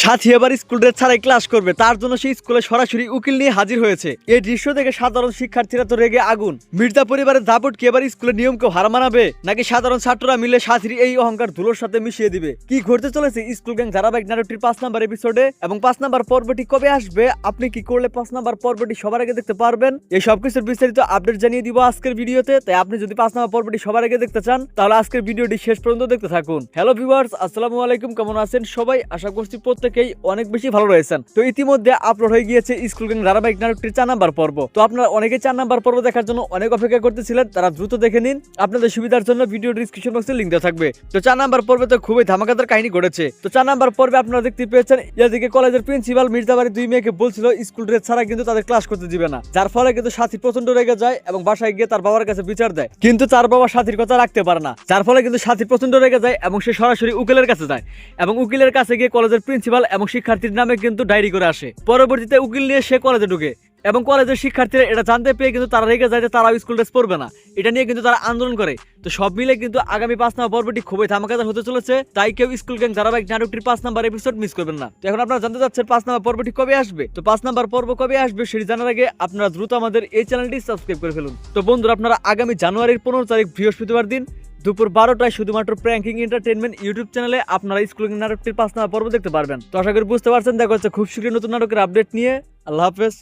সাথী এবার school dress ছাড়াই class করবে, তার জন্য সেই স্কুলে সরাসরি উকিল নিয়ে হাজির হয়েছে। এই দৃশ্য দেখে সাধারণ শিক্ষার্থীরা তো রেগে আগুন। মির্জা পরিবারের দাপট কি এবার স্কুলের নিয়মকে হার মানাবে, নাকি সাধারণ ছাত্ররা মিলে সাথীর এই অহংকার ধুলোর সাথে মিশিয়ে দিবে? কি ঘটতে চলেছে স্কুল গ্যাং ধারাবাহিক নাটকটির 5 নম্বর এপিসোডে, এবং 5 নম্বর পর্বটি কবে আসবে, আপনি কি করলে 5 নম্বর পর্বটি সবার আগে দেখতে পারবেন, এই সবকিছুর বিস্তারিত আপডেট জানিয়ে দিব আজকের ভিডিওতে। তাই আপনি যদি 5 নম্বর পর্বটি সবার আগে দেখতে চান তাহলে আজকের ভিডিওটি শেষ পর্যন্ত দেখতে থাকুন। হ্যালো ভিউয়ার্স, আসসালামু আলাইকুম, কেমন আছেন সবাই? আশা করছি প্রত্যেকেই অনেক বেশি ভালো রয়েছেন। তো ইতিমধ্যে আপলোড হয়ে গিয়েছে স্কুল গ্যাং ধারাবাহিক নাটকটির 4 নম্বর পর্ব। তো আপনারা অনেকে 4 নম্বর পর্ব দেখার জন্য অনেক অপেক্ষা করতেছিলেন, তারা দ্রুত দেখে নিন। আপনাদের সুবিধার জন্য ভিডিও ডিসক্রিপশন বক্সে লিংক দেওয়া থাকবে। তো 4 নম্বর পর্বে তো খুবই ধামাকাদার কাহিনী ঘটেছে। তো 4 নম্বর পর্বে আপনারা দেখতে পেয়েছেন, এদিকে কলেজের প্রিন্সিপাল মির্জাবাড়ির 2 মেয়েকে বলছিল স্কুল ড্রেস ছাড়া কিন্তু তাদের ক্লাস করতে দিবে না, যার ফলে কিন্তু সাথী প্রচন্ড রেগে যায় এবং বাসায় গিয়ে তার বাবার কাছে বিচার দেয়। কিন্তু তার বাবা সাথীর কথা রাখতে পারে না, যার ফলে কিন্তু সাথী প্রচন্ড রেগে যায় এবং সে সরাসরি উকিলের কাছে যায় এবং উকিলের কাছে গিয়ে কলেজের প্রিন্সিপাল এবং শিক্ষার্থীর নামে কিন্তু ডায়েরি করে আসে। পরবর্তীতে উকিল নিয়ে সে কলেজে ঢুকে এবং কলেজের শিক্ষার্থীরা এটা জানতে পেয়ে কিন্তু তারা রেগে যায় যে তারাও স্কুল ড্রেস পরবে না। এটা নিয়ে কিন্তু তারা আন্দোলন করে। তো সব মিলে কিন্তু আগামী 5 নম্বর পর্বটি খুবই ধামাকাদার হতে চলেছে। তাই কেউ স্কুল গ্যাং ধারাবাহিক নাটকটির 5 নম্বর এপিসোড মিস করবেন না। তো এখন আপনারা জানতে চাচ্ছেন 5 নম্বর পর্বটি কবে আসবে। তো 5 নম্বর পর্ব কবে আসবে সেটি জানার আগে আপনারা দ্রুত আমাদের এই চ্যানেলটি সাবস্ক্রাইব করে ফেলুন। তো বন্ধুরা, আপনারা আগামী জানুয়ারির 15 তারিখ বৃহস্পতিবার দিন দুপুর 12টায় শুধুমাত্র প্র্যাঙ্কিং এন্টারটেইনমেন্ট ইউটিউব চ্যানেলে আপনারা স্কুল গ্যাং নাটকটির 5 নম্বর পর্ব দেখতে পারবেন। তো আশা করি বুঝতে পারছেন। দেখা হচ্ছে খুব শীঘ্রই নতুন নাটকের আপডেট নিয়ে। আল্লাহ হাফেজ।